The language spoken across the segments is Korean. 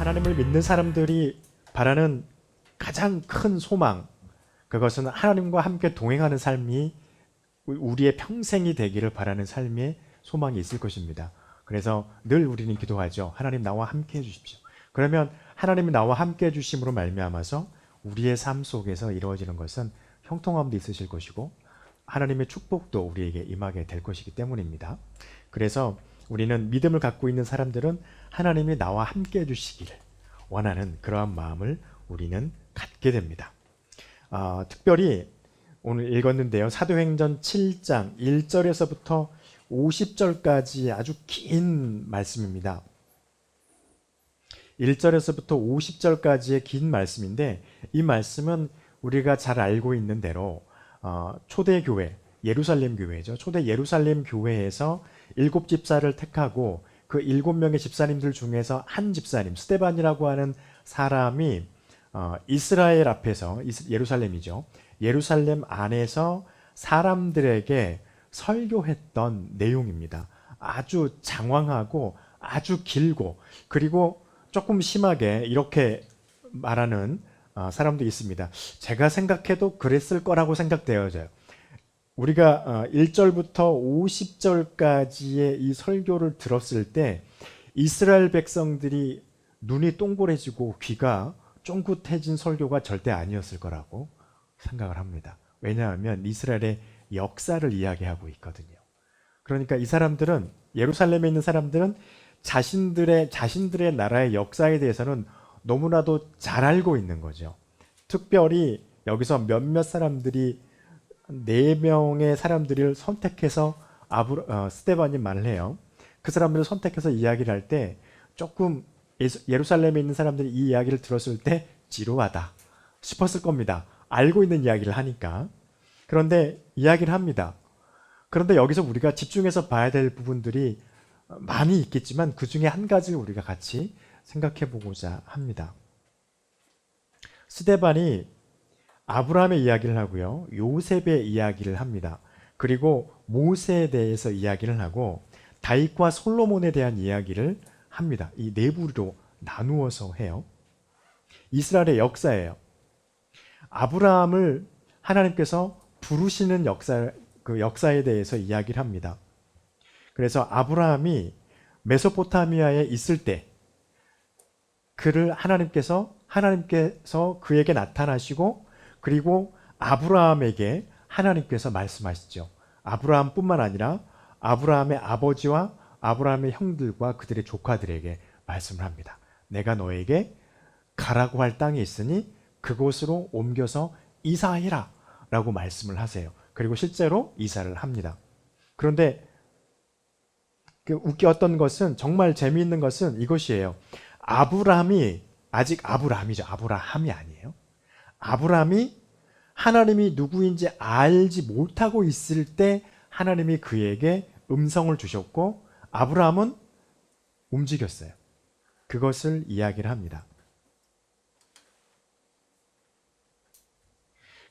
하나님을 믿는 사람들이 바라는 가장 큰 소망, 그것은 하나님과 함께 동행하는 삶이 우리의 평생이 되기를 바라는 삶의 소망이 있을 것입니다. 그래서 늘 우리는 기도하죠. 하나님 나와 함께 해주십시오. 그러면 하나님이 나와 함께 해주심으로 말미암아서 우리의 삶 속에서 이루어지는 것은 형통함도 있으실 것이고 하나님의 축복도 우리에게 임하게 될 것이기 때문입니다. 그래서 우리는 믿음을 갖고 있는 사람들은 하나님이 나와 함께 해주시기를 원하는 그러한 마음을 우리는 갖게 됩니다. 특별히 오늘 읽었는데요. 사도행전 7장 1절에서부터 50절까지 아주 긴 말씀입니다. 1절에서부터 50절까지의 긴 말씀인데 이 말씀은 우리가 잘 알고 있는 대로 초대 교회, 예루살렘 교회죠. 초대 예루살렘 교회에서 7집사를 택하고 그 7명의 집사님들 중에서 한 집사님, 스데반이라고 하는 사람이 이스라엘 앞에서, 예루살렘이죠. 예루살렘 안에서 사람들에게 설교했던 내용입니다. 아주 장황하고 아주 길고 그리고 조금 심하게 이렇게 말하는 사람도 있습니다. 제가 생각해도 그랬을 거라고 생각되어져요. 우리가 1절부터 50절까지의 이 설교를 들었을 때 이스라엘 백성들이 눈이 동그래지고 귀가 쫑긋해진 설교가 절대 아니었을 거라고 생각을 합니다. 왜냐하면 이스라엘의 역사를 이야기하고 있거든요. 그러니까 이 사람들은, 예루살렘에 있는 사람들은 자신들의 나라의 역사에 대해서는 너무나도 잘 알고 있는 거죠. 특별히 여기서 몇몇 사람들이 4명의 사람들을 선택해서 스데반이 말을 해요. 그 사람들을 선택해서 이야기를 할 때 조금 예루살렘에 있는 사람들이 이 이야기를 들었을 때 지루하다 싶었을 겁니다. 알고 있는 이야기를 하니까. 그런데 이야기를 합니다. 그런데 여기서 우리가 집중해서 봐야 될 부분들이 많이 있겠지만 그 중에 한 가지를 우리가 같이 생각해 보고자 합니다. 스데반이 아브라함의 이야기를 하고요. 요셉의 이야기를 합니다. 그리고 모세에 대해서 이야기를 하고 다윗과 솔로몬에 대한 이야기를 합니다. 이 네 부류로 나누어서 해요. 이스라엘의 역사예요. 아브라함을 하나님께서 부르시는 역사에 대해서 이야기를 합니다. 그래서 아브라함이 메소포타미아에 있을 때 그를 하나님께서 그에게 나타나시고 그리고 아브라함에게 하나님께서 말씀하시죠. 아브라함뿐만 아니라 아브라함의 아버지와 아브라함의 형들과 그들의 조카들에게 말씀을 합니다. 내가 너에게 가라고 할 땅이 있으니 그곳으로 옮겨서 이사해라 라고 말씀을 하세요. 그리고 실제로 이사를 합니다. 그런데 웃겼던 것은, 정말 재미있는 것은 이것이에요. 아브라함이 아직 아브라함이죠. 아브라함이 아니에요. 아브라함이 하나님이 누구인지 알지 못하고 있을 때 하나님이 그에게 음성을 주셨고 아브라함은 움직였어요. 그것을 이야기를 합니다.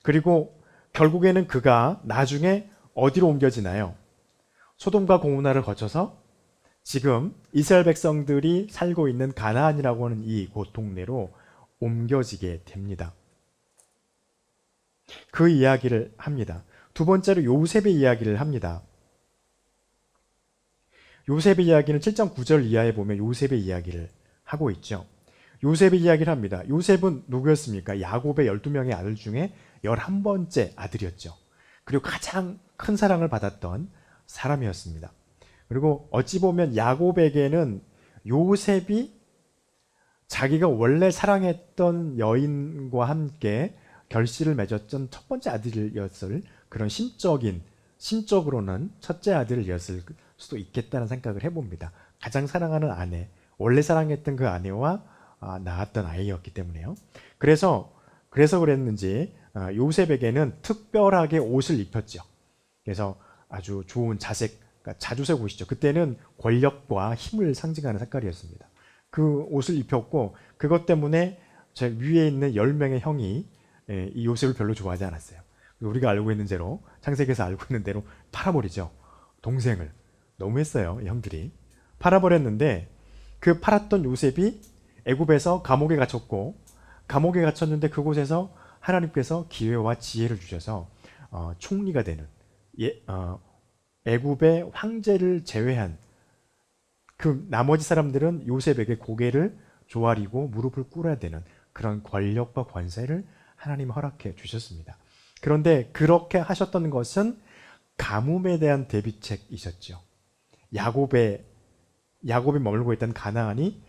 그리고 결국에는 그가 나중에 어디로 옮겨지나요? 소돔과 고모라를 거쳐서 지금 이스라엘 백성들이 살고 있는 가나안이라고 하는 이곳 동네로 옮겨지게 됩니다. 그 이야기를 합니다. 두 번째로 요셉의 이야기를 합니다. 요셉의 이야기는 7장 9절 이하에 보면 요셉의 이야기를 하고 있죠. 요셉의 이야기를 합니다. 요셉은 누구였습니까? 야곱의 12명의 아들 중에 11번째 아들이었죠. 그리고 가장 큰 사랑을 받았던 사람이었습니다. 그리고 어찌 보면 야곱에게는 요셉이 자기가 원래 사랑했던 여인과 함께 결실을 맺었던 첫 번째 아들이었을 그런 심적으로는 첫째 아들이었을 수도 있겠다는 생각을 해봅니다. 가장 사랑하는 아내, 원래 사랑했던 그 아내와 낳았던 아이였기 때문에요. 그래서 그랬는지 요셉에게는 특별하게 옷을 입혔죠. 그래서 아주 좋은 자주색 옷이죠. 그때는 권력과 힘을 상징하는 색깔이었습니다. 그 옷을 입혔고 그것 때문에 제 위에 있는 10명의 형이 이 요셉을 별로 좋아하지 않았어요. 우리가 알고 있는 대로, 창세기에서 알고 있는 대로 팔아버리죠. 동생을. 너무했어요. 이 형들이. 팔아버렸는데 그 팔았던 요셉이 애굽에서 감옥에 갇혔고 감옥에 갇혔는데 그곳에서 하나님께서 기회와 지혜를 주셔서 총리가 되는 애굽의 황제를 제외한 그 나머지 사람들은 요셉에게 고개를 조아리고 무릎을 꿇어야 되는 그런 권력과 권세를 하나님이 허락해 주셨습니다. 그런데 그렇게 하셨던 것은 가뭄에 대한 대비책이셨죠. 야곱이 머물고 있던 가나안이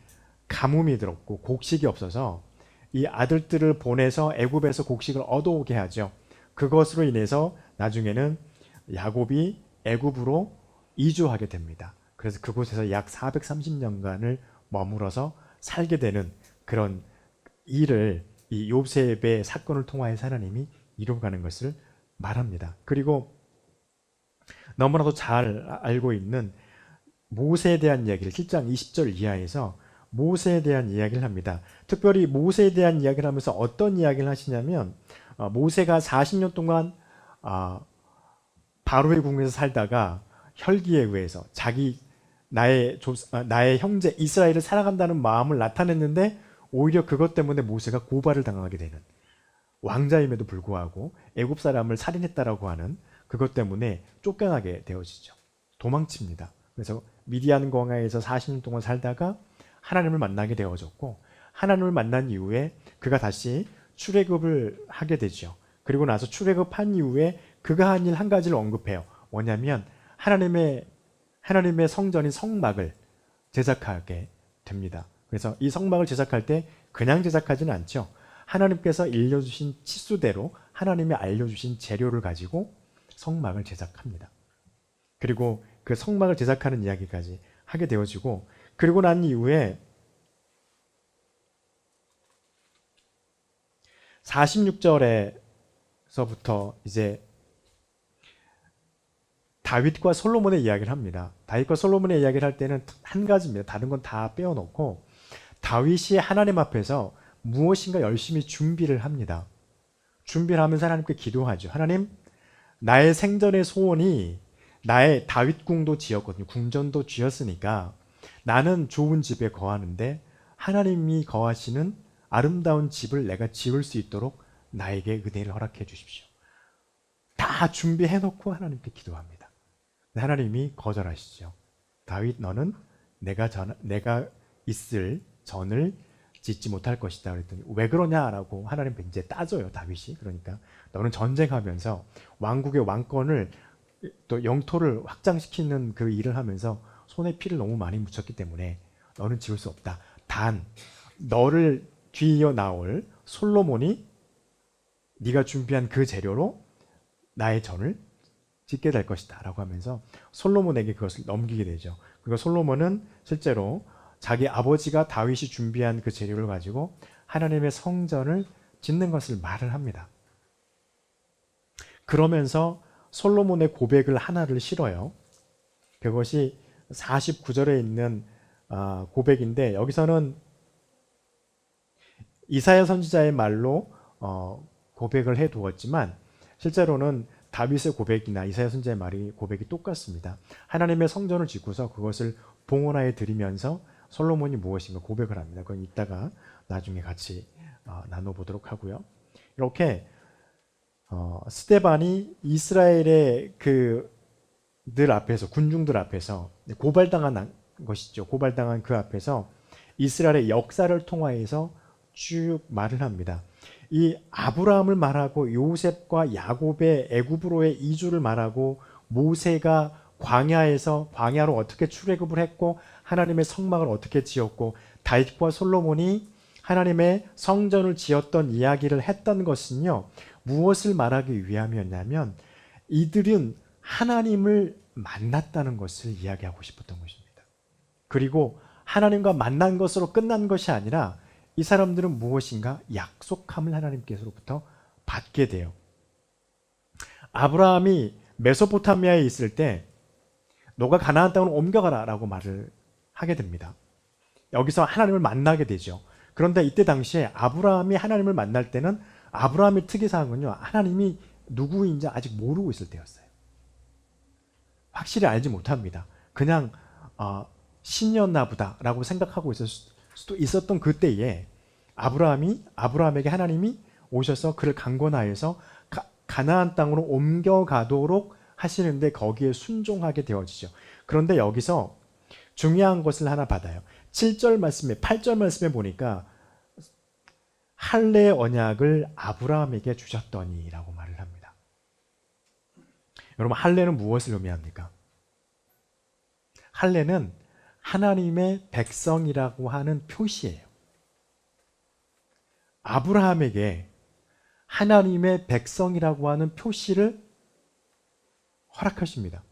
가뭄이 들었고 곡식이 없어서 이 아들들을 보내서 애굽에서 곡식을 얻어오게 하죠. 그것으로 인해서 나중에는 야곱이 애굽으로 이주하게 됩니다. 그래서 그곳에서 약 430년간을 머물어서 살게 되는 그런 일을 이 요셉의 사건을 통하여서 하나님이 이루어가는 것을 말합니다. 그리고 너무나도 잘 알고 있는 모세에 대한 이야기를 7장 20절 이하에서 모세에 대한 이야기를 합니다. 특별히 모세에 대한 이야기를 하면서 어떤 이야기를 하시냐면 모세가 40년 동안 바로의 궁에서 살다가 혈기에 의해서 나의 형제 이스라엘을 사랑한다는 마음을 나타냈는데 오히려 그것 때문에 모세가 고발을 당하게 되는, 왕자임에도 불구하고 애굽 사람을 살인했다라고 하는 그것 때문에 쫓겨나게 되어지죠. 도망칩니다. 그래서 미디안 광야에서 40년 동안 살다가 하나님을 만나게 되어졌고, 하나님을 만난 이후에 그가 다시 출애굽을 하게 되죠. 그리고 나서 출애굽한 이후에 그가 한 일 한 가지를 언급해요. 뭐냐면 하나님의 성전인 성막을 제작하게 됩니다. 그래서 이 성막을 제작할 때 그냥 제작하지는 않죠. 하나님께서 일려주신 치수대로 하나님이 알려주신 재료를 가지고 성막을 제작합니다. 그리고 그 성막을 제작하는 이야기까지 하게 되어지고, 그리고 난 이후에 46절에서부터 이제 다윗과 솔로몬의 이야기를 합니다. 다윗과 솔로몬의 이야기를 할 때는 한 가지입니다. 다른 건 다 빼어놓고 다윗이 하나님 앞에서 무엇인가 열심히 준비를 합니다. 준비를 하면서 하나님께 기도하죠. 하나님, 나의 생전의 소원이, 나의 다윗궁도 지었거든요. 궁전도 지었으니까 나는 좋은 집에 거하는데 하나님이 거하시는 아름다운 집을 내가 지을 수 있도록 나에게 은혜를 허락해 주십시오. 다 준비해놓고 하나님께 기도합니다. 하나님이 거절하시죠. 다윗, 너는 내가 있을 전을 짓지 못할 것이다. 그랬더니 왜 그러냐라고 하나님 이제 따져요. 다윗이. 그러니까 너는 전쟁하면서 왕국의 왕권을 또 영토를 확장시키는 그 일을 하면서 손에 피를 너무 많이 묻혔기 때문에 너는 지을 수 없다. 단 너를 뒤이어 나올 솔로몬이 네가 준비한 그 재료로 나의 전을 짓게 될 것이다 라고 하면서 솔로몬에게 그것을 넘기게 되죠. 그리고 솔로몬은 실제로 자기 아버지가 다윗이 준비한 그 재료를 가지고 하나님의 성전을 짓는 것을 말을 합니다. 그러면서 솔로몬의 고백을 하나를 실어요. 그것이 49절에 있는 고백인데, 여기서는 이사야 선지자의 말로 고백을 해 두었지만 실제로는 다윗의 고백이나 이사야 선지자의 고백이 똑같습니다. 하나님의 성전을 짓고서 그것을 봉헌하여 드리면서 솔로몬이 무엇인가 고백을 합니다. 그건 이따가 나중에 같이 나눠보도록 하고요. 이렇게 스데반이 이스라엘의 늘 앞에서, 군중들 앞에서 고발당한 것이죠. 고발당한 그 앞에서 이스라엘의 역사를 통하여서 쭉 말을 합니다. 이 아브라함을 말하고 요셉과 야곱의 애굽으로의 이주를 말하고 모세가 광야로 어떻게 출애굽을 했고 하나님의 성막을 어떻게 지었고 다윗과 솔로몬이 하나님의 성전을 지었던 이야기를 했던 것은요, 무엇을 말하기 위함이었냐면 이들은 하나님을 만났다는 것을 이야기하고 싶었던 것입니다. 그리고 하나님과 만난 것으로 끝난 것이 아니라 이 사람들은 무엇인가 약속함을 하나님께서로부터 받게 돼요. 아브라함이 메소포타미아에 있을 때 너가 가나안 땅으로 옮겨가라 라고 말을 하게 됩니다. 여기서 하나님을 만나게 되죠. 그런데 이때 당시에 아브라함이 하나님을 만날 때는 아브라함의 특이사항은요, 하나님이 누구인지 아직 모르고 있을 때였어요. 확실히 알지 못합니다. 그냥 신이었나 보다 라고 생각하고 수도 있었던 그때에 아브라함에게 하나님이 오셔서 그를 강권하여서 가나안 땅으로 옮겨가도록 하시는데 거기에 순종하게 되어지죠. 그런데 여기서 중요한 것을 하나 받아요. 8절 말씀에 보니까 할례 언약을 아브라함에게 주셨더니라고 말을 합니다. 여러분, 할례는 무엇을 의미합니까? 할례는 하나님의 백성이라고 하는 표시예요. 아브라함에게 하나님의 백성이라고 하는 표시를 허락하십니다.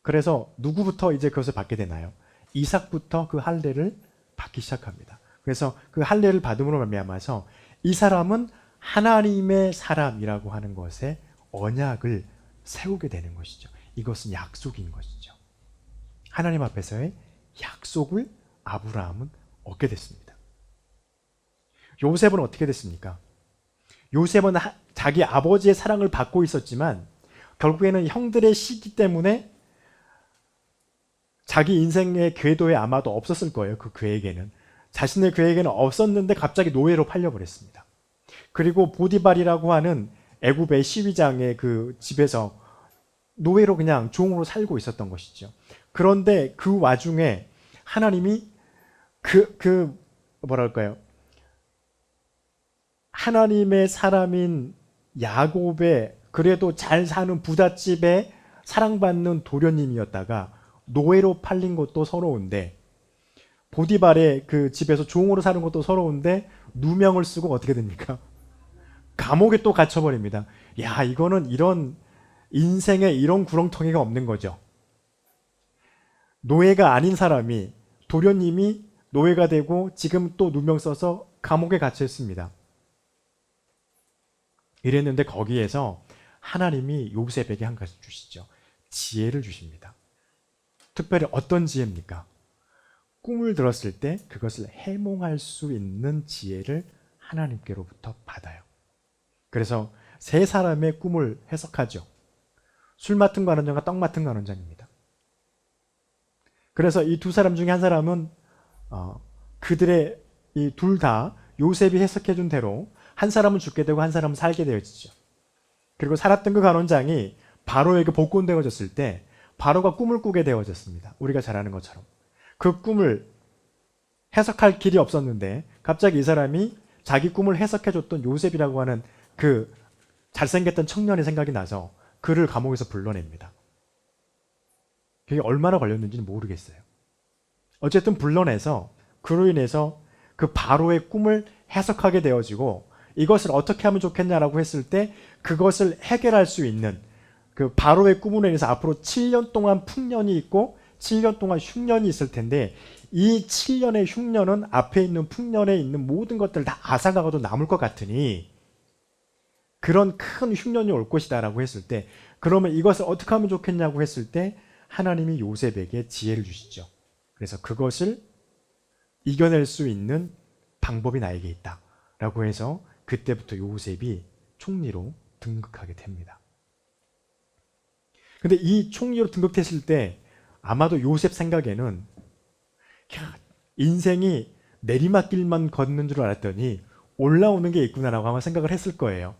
그래서 누구부터 이제 그것을 받게 되나요? 이삭부터 그 할례를 받기 시작합니다. 그래서 그 할례를 받음으로 말미암아서 이 사람은 하나님의 사람이라고 하는 것에 언약을 세우게 되는 것이죠. 이것은 약속인 것이죠. 하나님 앞에서의 약속을 아브라함은 얻게 됐습니다. 요셉은 어떻게 됐습니까? 요셉은 자기 아버지의 사랑을 받고 있었지만 결국에는 형들의 시기 때문에 자기 인생의 궤도에 아마도 없었을 거예요. 그 계획에는. 자신의 계획에는 없었는데 갑자기 노예로 팔려버렸습니다. 그리고 보디발이라고 하는 애굽의 시위장의 그 집에서 노예로 그냥 종으로 살고 있었던 것이죠. 그런데 그 와중에 하나님이 뭐랄까요? 하나님의 사람인 야곱의 그래도 잘 사는 부잣집에 사랑받는 도련님이었다가 노예로 팔린 것도 서러운데 보디발의 그 집에서 종으로 사는 것도 서러운데 누명을 쓰고 어떻게 됩니까? 감옥에 또 갇혀버립니다. 야, 이거는 이런 인생에 이런 구렁텅이가 없는 거죠. 노예가 아닌 사람이 도련님이 노예가 되고 지금 또 누명 써서 감옥에 갇혀 있습니다. 이랬는데 거기에서 하나님이 요셉에게 한 가지 주시죠. 지혜를 주십니다. 특별히 어떤 지혜입니까? 꿈을 들었을 때 그것을 해몽할 수 있는 지혜를 하나님께로부터 받아요. 그래서 세 사람의 꿈을 해석하죠. 술 맡은 관원장과 떡 맡은 관원장입니다. 그래서 이 두 사람 중에 한 사람은 그들의 이 둘 다 요셉이 해석해 준 대로 한 사람은 죽게 되고 한 사람은 살게 되어지죠. 그리고 살았던 그 관원장이 바로에게 복권되어졌을 때 바로가 꿈을 꾸게 되어졌습니다. 우리가 잘 아는 것처럼. 그 꿈을 해석할 길이 없었는데 갑자기 이 사람이 자기 꿈을 해석해줬던 요셉이라고 하는 그 잘생겼던 청년의 생각이 나서 그를 감옥에서 불러냅니다. 그게 얼마나 걸렸는지는 모르겠어요. 어쨌든 불러내서 그로 인해서 그 바로의 꿈을 해석하게 되어지고 이것을 어떻게 하면 좋겠냐라고 했을 때 그것을 해결할 수 있는 그 바로의 꿈으로 인해서 앞으로 7년 동안 풍년이 있고 7년 동안 흉년이 있을 텐데 이 7년의 흉년은 앞에 있는 풍년에 있는 모든 것들 다 앗아가고도 남을 것 같으니 그런 큰 흉년이 올 것이다 라고 했을 때 그러면 이것을 어떻게 하면 좋겠냐고 했을 때 하나님이 요셉에게 지혜를 주시죠. 그래서 그것을 이겨낼 수 있는 방법이 나에게 있다 라고 해서 그때부터 요셉이 총리로 등극하게 됩니다. 근데 이 총리로 등극했을 때 아마도 요셉 생각에는 인생이 내리막길만 걷는 줄 알았더니 올라오는 게 있구나라고 아마 생각을 했을 거예요.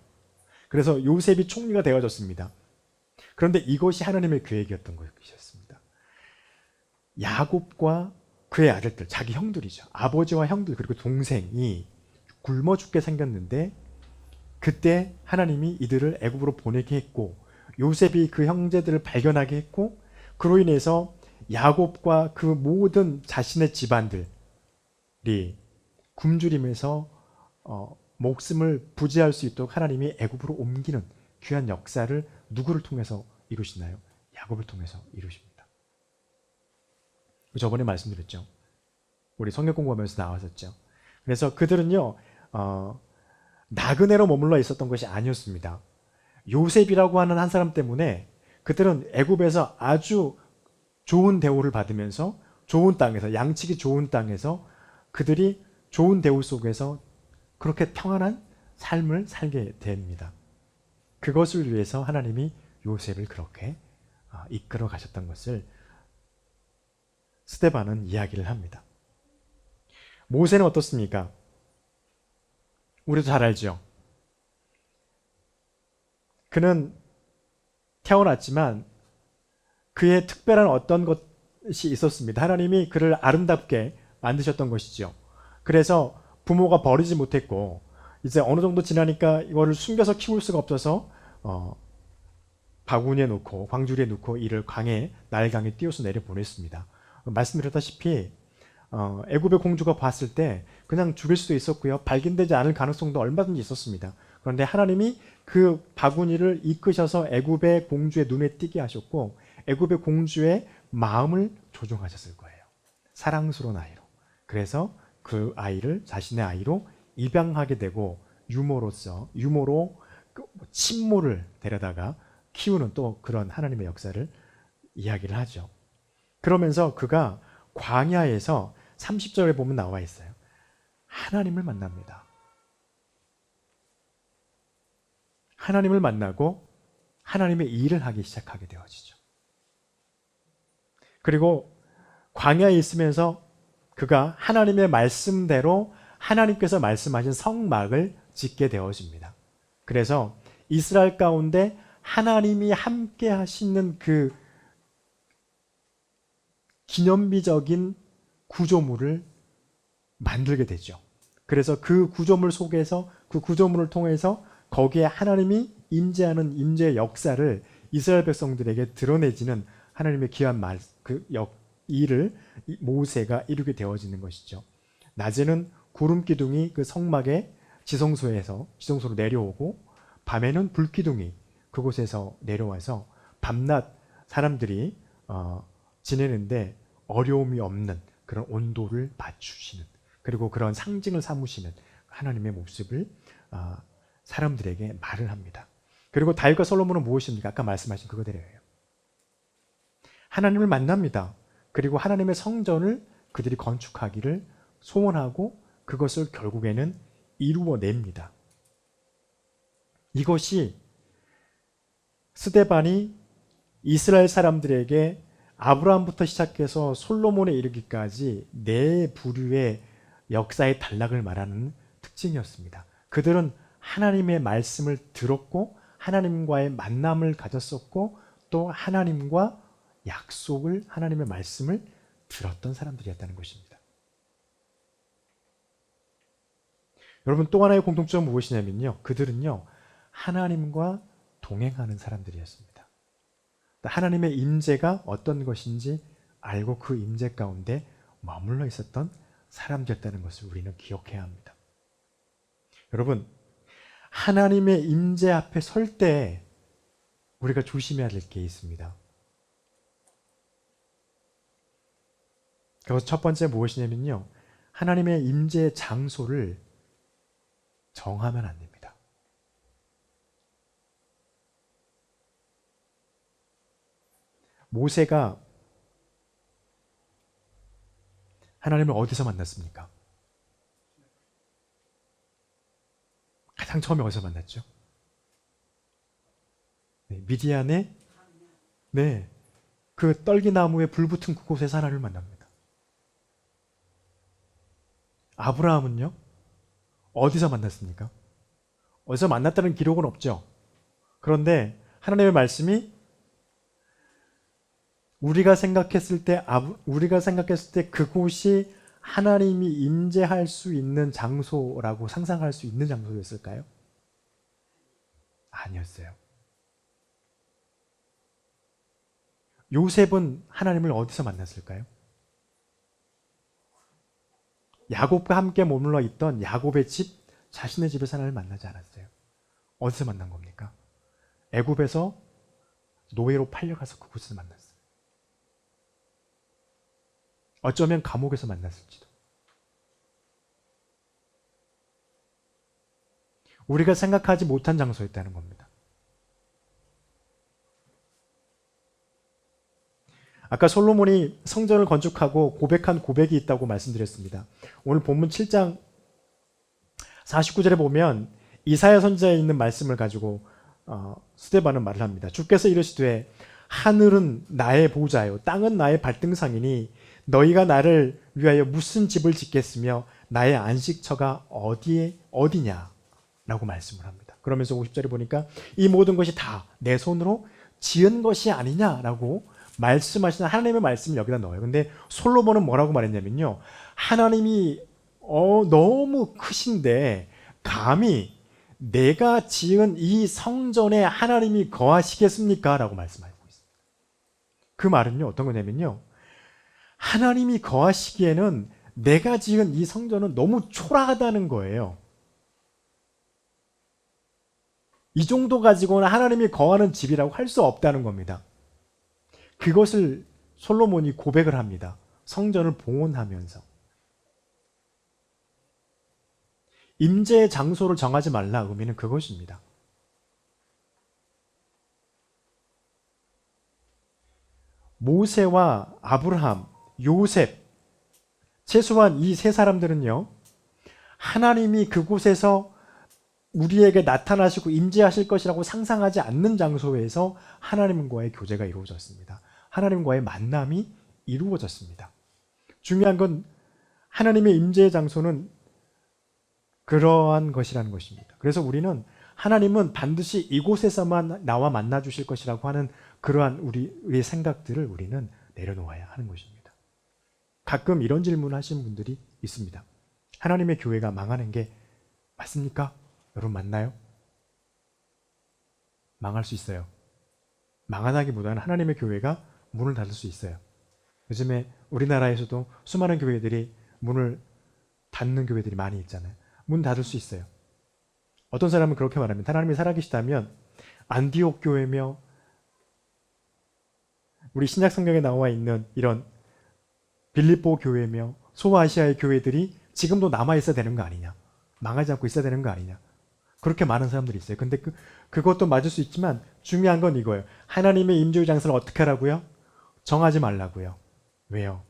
그래서 요셉이 총리가 되어졌습니다. 그런데 이것이 하나님의 계획이었던 것이었습니다. 야곱과 그의 아들들, 자기 형들이죠. 아버지와 형들 그리고 동생이 굶어 죽게 생겼는데 그때 하나님이 이들을 애굽으로 보내게 했고 요셉이 그 형제들을 발견하게 했고 그로 인해서 야곱과 그 모든 자신의 집안들이 굶주림에서 목숨을 부지할 수 있도록 하나님이 애굽으로 옮기는 귀한 역사를 누구를 통해서 이루시나요? 야곱을 통해서 이루십니다. 저번에 말씀드렸죠. 우리 성경 공부하면서 나왔었죠. 그래서 그들은요 나그네로 머물러 있었던 것이 아니었습니다. 요셉이라고 하는 한 사람 때문에 그들은 애굽에서 아주 좋은 대우를 받으면서 좋은 땅에서 양치기 좋은 땅에서 그들이 좋은 대우 속에서 그렇게 평안한 삶을 살게 됩니다. 그것을 위해서 하나님이 요셉을 그렇게 이끌어 가셨던 것을 스데반은 이야기를 합니다. 모세는 어떻습니까? 우리도 잘 알죠. 그는 태어났지만 그의 특별한 어떤 것이 있었습니다. 하나님이 그를 아름답게 만드셨던 것이죠. 그래서 부모가 버리지 못했고 이제 어느 정도 지나니까 이거를 숨겨서 키울 수가 없어서 바구니에 놓고 광주리에 놓고 이를 나일강에 띄워서 내려 보냈습니다. 말씀드렸다시피 애굽의 공주가 봤을 때 그냥 죽일 수도 있었고요. 발견되지 않을 가능성도 얼마든지 있었습니다. 그런데 하나님이 그 바구니를 이끄셔서 애굽의 공주의 눈에 띄게 하셨고 애굽의 공주의 마음을 조종하셨을 거예요. 사랑스러운 아이로. 그래서 그 아이를 자신의 아이로 입양하게 되고 유모로 친모를 데려다가 키우는 또 그런 하나님의 역사를 이야기를 하죠. 그러면서 그가 광야에서 30절에 보면 나와 있어요. 하나님을 만납니다. 하나님을 만나고 하나님의 일을 하기 시작하게 되어지죠. 그리고 광야에 있으면서 그가 하나님의 말씀대로 하나님께서 말씀하신 성막을 짓게 되어집니다. 그래서 이스라엘 가운데 하나님이 함께 하시는 그 기념비적인 구조물을 만들게 되죠. 그래서 그 구조물 속에서 그 구조물을 통해서 거기에 하나님이 임재하는 임재의 역사를 이스라엘 백성들에게 드러내지는 하나님의 귀한 일을 모세가 이루게 되어지는 것이죠. 낮에는 구름 기둥이 그 성막의 지성소로 내려오고 밤에는 불 기둥이 그곳에서 내려와서 밤낮 사람들이 지내는데 어려움이 없는 그런 온도를 맞추시는 그리고 그런 상징을 삼으시는 하나님의 모습을 사람들에게 말을 합니다. 그리고 다윗과 솔로몬은 무엇입니까? 아까 말씀하신 그거대로예요. 하나님을 만납니다. 그리고 하나님의 성전을 그들이 건축하기를 소원하고 그것을 결국에는 이루어냅니다. 이것이 스데반이 이스라엘 사람들에게 아브라함부터 시작해서 솔로몬에 이르기까지 네 부류의 역사의 단락을 말하는 특징이었습니다. 그들은 하나님의 말씀을 들었고 하나님과의 만남을 가졌었고 또 하나님과 하나님의 말씀을 들었던 사람들이었다는 것입니다. 여러분 또 하나의 공통점은 무엇이냐면요. 그들은요. 하나님과 동행하는 사람들이었습니다. 하나님의 임재가 어떤 것인지 알고 그 임재 가운데 머물러 있었던 사람들이었다는 것을 우리는 기억해야 합니다. 여러분 하나님의 임재 앞에 설 때 우리가 조심해야 될 게 있습니다. 그래서 첫 번째 무엇이냐면요. 하나님의 임재의 장소를 정하면 안 됩니다. 모세가 하나님을 어디서 만났습니까? 가장 처음에 어디서 만났죠? 미디안의 그 떨기나무에 불 붙은 그곳에서 하나님을 만납니다. 아브라함은요? 어디서 만났습니까? 어디서 만났다는 기록은 없죠. 그런데 하나님의 말씀이 우리가 생각했을 때 그곳이 하나님이 임재할 수 있는 장소라고 상상할 수 있는 장소였을까요? 아니었어요. 요셉은 하나님을 어디서 만났을까요? 야곱과 함께 머물러 있던 야곱의 집, 자신의 집에서 하나님을 만나지 않았어요. 어디서 만난 겁니까? 애굽에서 노예로 팔려가서 그곳에서 만났어요. 어쩌면 감옥에서 만났을지도. 우리가 생각하지 못한 장소였다는 겁니다. 아까 솔로몬이 성전을 건축하고 고백한 고백이 있다고 말씀드렸습니다. 오늘 본문 7장 49절에 보면 이사야 선지자에 있는 말씀을 가지고 스데반은 말을 합니다. 주께서 이르시되 하늘은 나의 보좌요 땅은 나의 발등상이니 너희가 나를 위하여 무슨 집을 짓겠으며 나의 안식처가 어디냐라고 말씀을 합니다. 그러면서 50절에 보니까 이 모든 것이 다 내 손으로 지은 것이 아니냐라고 말씀하시는 하나님의 말씀을 여기다 넣어요. 근데 솔로몬은 뭐라고 말했냐면요. 하나님이 너무 크신데 감히 내가 지은 이 성전에 하나님이 거하시겠습니까? 라고 말씀하고 있습니다. 그 말은요, 어떤 거냐면요. 하나님이 거하시기에는 내가 지은 이 성전은 너무 초라하다는 거예요. 이 정도 가지고는 하나님이 거하는 집이라고 할 수 없다는 겁니다. 그것을 솔로몬이 고백을 합니다. 성전을 봉헌하면서. 임재의 장소를 정하지 말라 의미는 그것입니다. 모세와 아브라함, 요셉, 최소한 이 세 사람들은요, 하나님이 그곳에서 우리에게 나타나시고 임재하실 것이라고 상상하지 않는 장소에서 하나님과의 교제가 이루어졌습니다. 하나님과의 만남이 이루어졌습니다. 중요한 건 하나님의 임재의 장소는 그러한 것이라는 것입니다. 그래서 우리는 하나님은 반드시 이곳에서만 나와 만나 주실 것이라고 하는 그러한 우리의 생각들을 우리는 내려놓아야 하는 것입니다. 가끔 이런 질문을 하시는 분들이 있습니다. 하나님의 교회가 망하는 게 맞습니까? 여러분 맞나요? 망할 수 있어요. 망하다기보다는 하나님의 교회가 문을 닫을 수 있어요. 요즘에 우리나라에서도 수많은 교회들이 문을 닫는 교회들이 많이 있잖아요. 문 닫을 수 있어요. 어떤 사람은 그렇게 말합니다. 하나님이 살아계시다면 안디옥 교회며 우리 신약 성경에 나와 있는 이런 빌립보 교회며 소아시아의 교회들이 지금도 남아 있어야 되는 거 아니냐. 망하지 않고 있어야 되는 거 아니냐. 그렇게 많은 사람들이 있어요. 근데 그것도 맞을 수 있지만 중요한 건 이거예요. 하나님의 임재의 장소를 어떻게 하라고요? 정하지 말라고요. 왜요?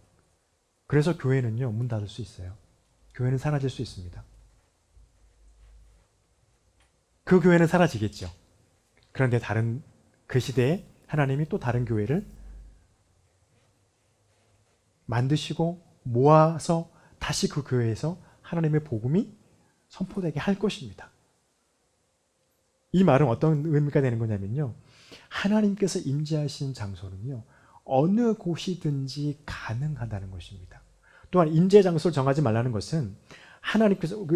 그래서 교회는요, 문 닫을 수 있어요. 교회는 사라질 수 있습니다. 그 교회는 사라지겠죠. 그런데 그 시대에 하나님이 또 다른 교회를 만드시고 모아서 다시 그 교회에서 하나님의 복음이 선포되게 할 것입니다. 이 말은 어떤 의미가 되는 거냐면요. 하나님께서 임재하신 장소는요. 어느 곳이든지 가능하다는 것입니다. 또한 임재 장소를 정하지 말라는 것은 하나님께서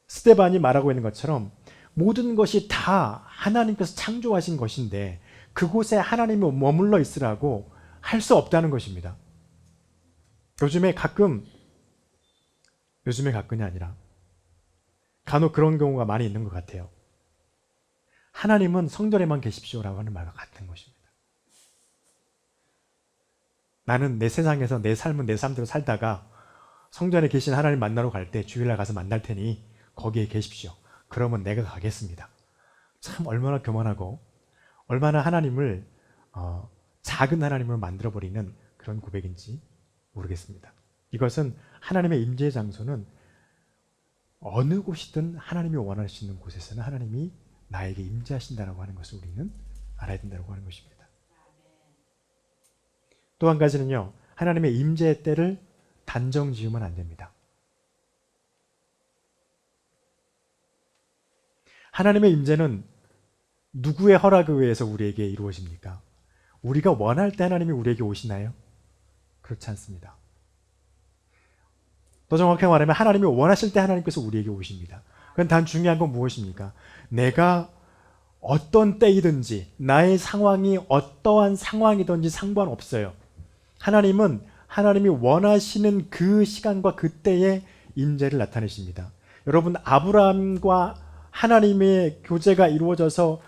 스데반이 말하고 있는 것처럼 모든 것이 다 하나님께서 창조하신 것인데 그곳에 하나님이 머물러 있으라고 할 수 없다는 것입니다. 요즘에 가끔이 아니라 간혹 그런 경우가 많이 있는 것 같아요. 하나님은 성전에만 계십시오라고 하는 말과 같은 것입니다. 나는 내 세상에서 내 삶은 내 삶대로 살다가 성전에 계신 하나님 만나러 갈 때 주일날 가서 만날 테니 거기에 계십시오. 그러면 내가 가겠습니다. 참 얼마나 교만하고 얼마나 하나님을 작은 하나님으로 만들어버리는 그런 고백인지 모르겠습니다. 이것은 하나님의 임재의 장소는 어느 곳이든 하나님이 원하시는 곳에서는 하나님이 나에게 임재하신다고 하는 것을 우리는 알아야 된다고 하는 것입니다. 또 한 가지는요. 하나님의 임재의 때를 단정 지으면 안 됩니다. 하나님의 임재는 누구의 허락에 의해서 우리에게 이루어집니까? 우리가 원할 때 하나님이 우리에게 오시나요? 그렇지 않습니다. 더 정확하게 말하면 하나님이 원하실 때 하나님께서 우리에게 오십니다. 그건 단 중요한 건 무엇입니까? 내가 어떤 때이든지 나의 상황이 어떠한 상황이든지 상관없어요. 하나님은 하나님이 원하시는 그 시간과 그때에 임재를 나타내십니다. 여러분 아브라함과 하나님의 교제가 이루어져서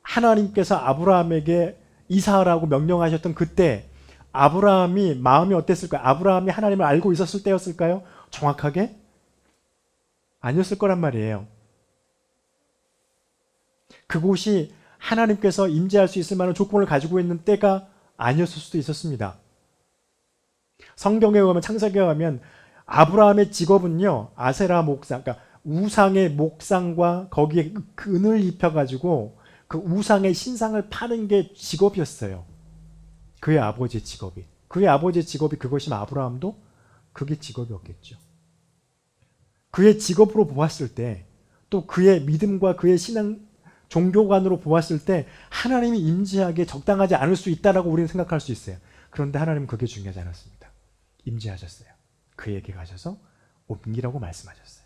하나님께서 아브라함에게 이사하라고 명령하셨던 그때 아브라함이 마음이 어땠을까요? 아브라함이 하나님을 알고 있었을 때였을까요? 정확하게? 아니었을 거란 말이에요. 그곳이 하나님께서 임재할 수 있을 만한 조건을 가지고 있는 때가 아니었을 수도 있었습니다. 성경에 의하면 창세기에 의하면 아브라함의 직업은요. 아세라 목상, 그러니까 우상의 목상과 거기에 은을 입혀가지고 그 우상의 신상을 파는 게 직업이었어요. 그의 아버지의 직업이. 그의 아버지의 직업이 그것이면 아브라함도 그게 직업이었겠죠. 그의 직업으로 보았을 때, 또 그의 믿음과 그의 신앙 종교관으로 보았을 때 하나님이 임재하기에 적당하지 않을 수 있다라고 우리는 생각할 수 있어요. 그런데 하나님은 그게 중요하지 않았습니다. 임재하셨어요. 그에게 가셔서 옮기라고 말씀하셨어요.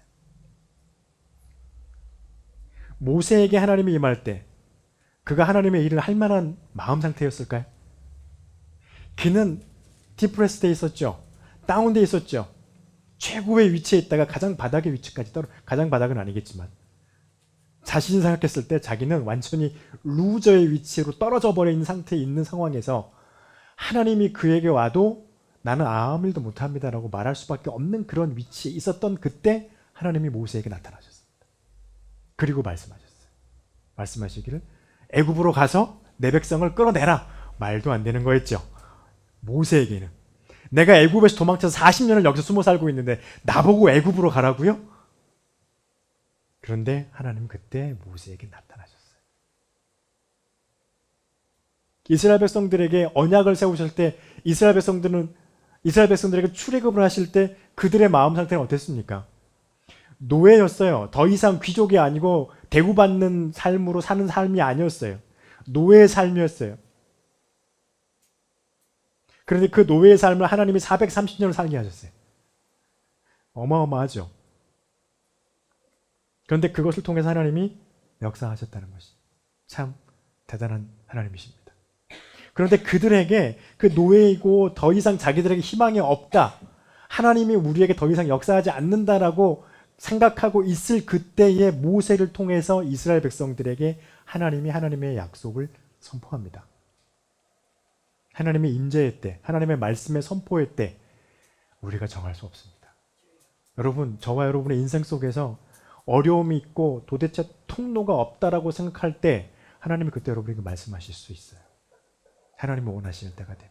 모세에게 하나님이 임할 때 그가 하나님의 일을 할 만한 마음 상태였을까요? 그는 디프레스돼 있었죠. 다운돼 있었죠. 최고의 위치에 있다가 가장 바닥의 위치까지 가장 바닥은 아니겠지만 자신이 생각했을 때 자기는 완전히 루저의 위치로 떨어져 버려 있는 상태에 있는 상황에서 하나님이 그에게 와도 나는 아무 일도 못합니다라고 말할 수밖에 없는 그런 위치에 있었던 그때 하나님이 모세에게 나타나셨습니다. 그리고 말씀하시기를 애굽으로 가서 내 백성을 끌어내라. 말도 안 되는 거였죠. 모세에게는 내가 애굽에서 도망쳐서 40년을 여기서 숨어 살고 있는데 나보고 애굽으로 가라고요? 그런데 하나님 그때 모세에게 나타나셨어요. 이스라엘 백성들에게 언약을 세우실 때 이스라엘 백성들에게 출애굽을 하실 때 그들의 마음 상태는 어땠습니까? 노예였어요. 더 이상 귀족이 아니고 대우받는 삶으로 사는 삶이 아니었어요. 노예의 삶이었어요. 그런데 그 노예의 삶을 하나님이 430년을 살게 하셨어요. 어마어마하죠. 그런데 그것을 통해서 하나님이 역사하셨다는 것이 참 대단한 하나님이십니다. 그런데 그들에게 그 노예이고 더 이상 자기들에게 희망이 없다. 하나님이 우리에게 더 이상 역사하지 않는다라고 생각하고 있을 그때의 모세를 통해서 이스라엘 백성들에게 하나님이 하나님의 약속을 선포합니다. 하나님의 임재의 때, 하나님의 말씀의 선포의 때 우리가 정할 수 없습니다. 여러분, 저와 여러분의 인생 속에서 어려움이 있고 도대체 통로가 없다라고 생각할 때 하나님이 그때 여러분에게 말씀하실 수 있어요. 하나님이 원하시는 때가 되면.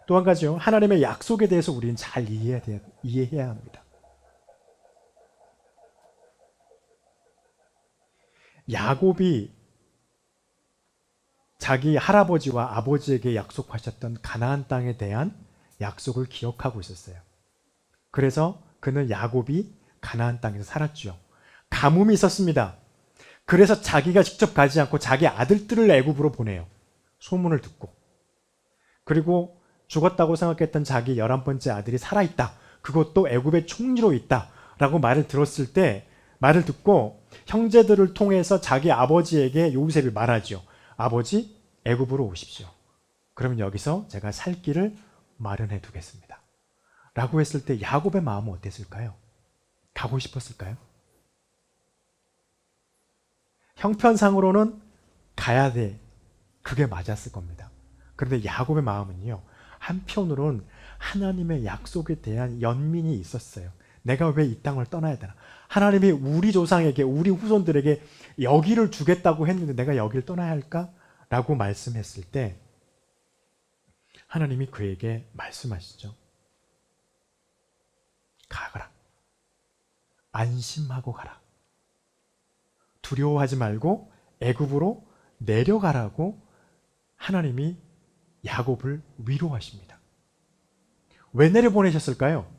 또 한 가지요. 하나님의 약속에 대해서 우리는 잘 이해해야 합니다. 야곱이 자기 할아버지와 아버지에게 약속하셨던 가나안 땅에 대한 약속을 기억하고 있었어요. 그래서 그는 야곱이 가나안 땅에서 살았죠. 가뭄이 있었습니다. 그래서 자기가 직접 가지 않고 자기 아들들을 애굽으로 보내요. 소문을 듣고. 그리고 죽었다고 생각했던 자기 11번째 아들이 살아있다. 그것도 애굽의 총리로 있다. 라고 말을 들었을 때 말을 듣고 형제들을 통해서 자기 아버지에게 요셉이 말하죠. 아버지, 애굽으로 오십시오. 그러면 여기서 제가 살 길을 마련해 두겠습니다. 라고 했을 때 야곱의 마음은 어땠을까요? 가고 싶었을까요? 형편상으로는 가야 돼. 그게 맞았을 겁니다. 그런데 야곱의 마음은요. 한편으로는 하나님의 약속에 대한 연민이 있었어요. 내가 왜 이 땅을 떠나야 되나? 하나님이 우리 조상에게, 우리 후손들에게 여기를 주겠다고 했는데 내가 여기를 떠나야 할까? 라고 말씀했을 때 하나님이 그에게 말씀하시죠. 가거라. 안심하고 가라. 두려워하지 말고 애굽으로 내려가라고 하나님이 야곱을 위로하십니다. 왜 내려보내셨을까요?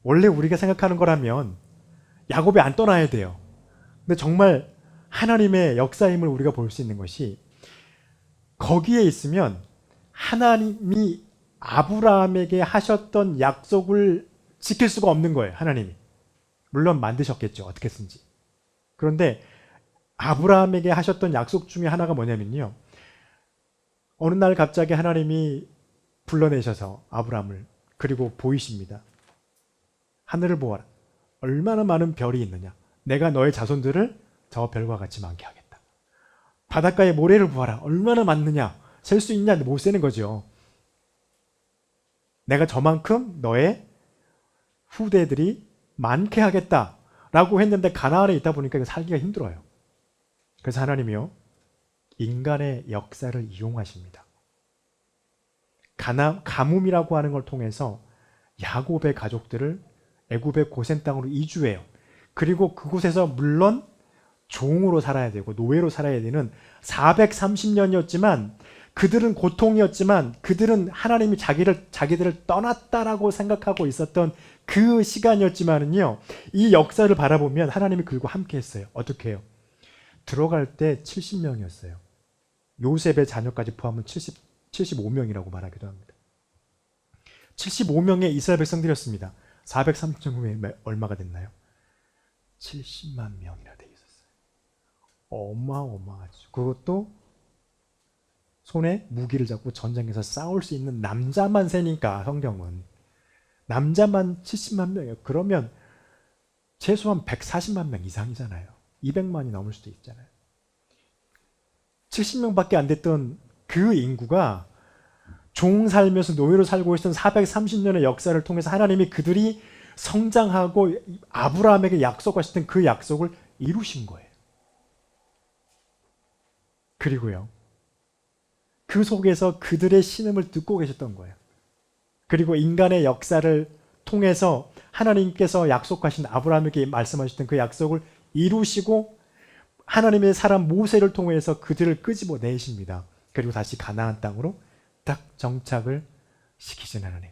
원래 우리가 생각하는 거라면 야곱이 안 떠나야 돼요. 근데 정말 하나님의 역사임을 우리가 볼 수 있는 것이 거기에 있으면 하나님이 아브라함에게 하셨던 약속을 지킬 수가 없는 거예요. 하나님이. 물론 만드셨겠죠. 어떻게 쓴지. 그런데 아브라함에게 하셨던 약속 중에 하나가 뭐냐면요. 어느 날 갑자기 하나님이 불러내셔서 아브라함을 그리고 보이십니다. 하늘을 보아라. 얼마나 많은 별이 있느냐. 내가 너의 자손들을 저 별과 같이 많게 하겠다. 바닷가의 모래를 보아라. 얼마나 많느냐. 셀 수 있냐. 못 세는 거죠. 내가 저만큼 너의 후대들이 많게 하겠다. 라고 했는데 가나안에 있다 보니까 살기가 힘들어요. 그래서 하나님이요. 인간의 역사를 이용하십니다. 가뭄이라고 하는 걸 통해서 야곱의 가족들을 애굽의 고센 땅으로 이주해요. 그리고 그곳에서 물론 종으로 살아야 되고 노예로 살아야 되는 430년이었지만 그들은 고통이었지만 그들은 하나님이 자기들을 떠났다라고 생각하고 있었던 그 시간이었지만은요, 이 역사를 바라보면 하나님이 그들과 함께 했어요. 어떻게 해요? 들어갈 때 70명이었어요. 요셉의 자녀까지 포함하면 75명이라고 말하기도 합니다. 75명의 이스라엘 백성들이었습니다. 430년 후에 얼마가 됐나요? 70만 명이나 돼 있었어요. 어마어마하죠. 그것도 손에 무기를 잡고 전쟁에서 싸울 수 있는 남자만 세니까, 성경은. 남자만 70만 명이에요. 그러면 최소한 140만 명 이상이잖아요. 200만이 넘을 수도 있잖아요. 70명밖에 안 됐던 그 인구가 종 살면서 노예로 살고 있었던 430년의 역사를 통해서 하나님이 그들이 성장하고 아브라함에게 약속하셨던 그 약속을 이루신 거예요. 그리고요, 그 속에서 그들의 신음을 듣고 계셨던 거예요. 그리고 인간의 역사를 통해서 하나님께서 약속하신, 아브라함에게 말씀하셨던 그 약속을 이루시고 하나님의 사람 모세를 통해서 그들을 끄집어내십니다. 그리고 다시 가나안 땅으로 딱 정착을 시키신 하나님.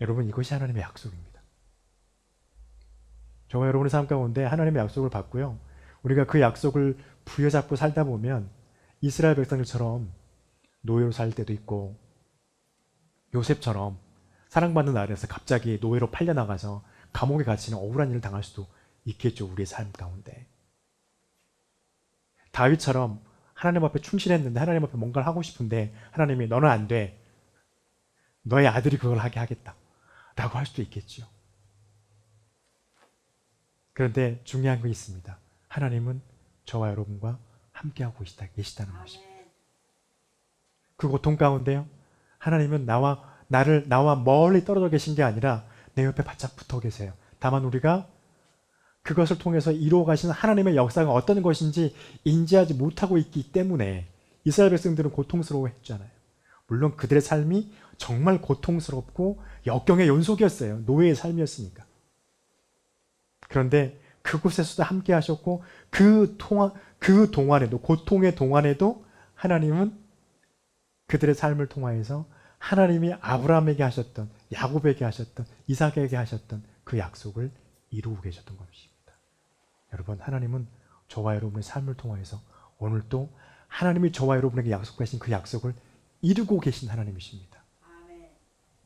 여러분, 이것이 하나님의 약속입니다. 저와 여러분의 삶 가운데 하나님의 약속을 받고요, 우리가 그 약속을 부여잡고 살다 보면 이스라엘 백성들처럼 노예로 살 때도 있고, 요셉처럼 사랑받는 나라에서 갑자기 노예로 팔려나가서 감옥에 갇히는 억울한 일을 당할 수도 있겠죠. 우리의 삶 가운데. 다윗처럼 하나님 앞에 충실했는데 하나님 앞에 뭔가를 하고 싶은데 하나님이 너는 안 돼, 너의 아들이 그걸 하게 하겠다 라고 할 수도 있겠죠. 그런데 중요한 게 있습니다. 하나님은 저와 여러분과 함께하고 계시다는 것입니다. 그 고통 가운데요, 하나님은 나와 멀리 떨어져 계신 게 아니라 내 옆에 바짝 붙어 계세요. 다만 우리가 그것을 통해서 이루어 가시는 하나님의 역사가 어떤 것인지 인지하지 못하고 있기 때문에 이스라엘 백성들은 고통스러워했잖아요. 물론 그들의 삶이 정말 고통스럽고 역경의 연속이었어요. 노예의 삶이었으니까. 그런데 그곳에서도 함께 하셨고 그 동안에도, 고통의 동안에도 하나님은 그들의 삶을 통하여서 하나님이 아브라함에게 하셨던, 야곱에게 하셨던, 이삭에게 하셨던 그 약속을 이루고 계셨던 것입니다. 여러분, 하나님은 저와 여러분의 삶을 통하여서 오늘도 하나님이 저와 여러분에게 약속하신 그 약속을 이루고 계신 하나님이십니다.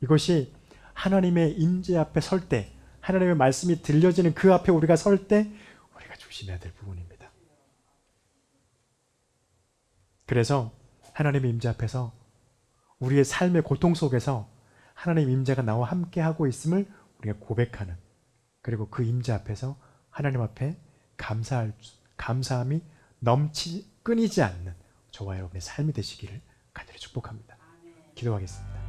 이것이 하나님의 임재 앞에 설 때, 하나님의 말씀이 들려지는 그 앞에 우리가 설 때 우리가 조심해야 될 부분입니다. 그래서 하나님의 임재 앞에서 우리의 삶의 고통 속에서 하나님의 임재가 나와 함께하고 있음을 우리가 고백하는, 그리고 그 임재 앞에서 하나님 앞에 감사함이 끊이지 않는 저와 여러분의 삶이 되시기를 간절히 축복합니다. 기도하겠습니다.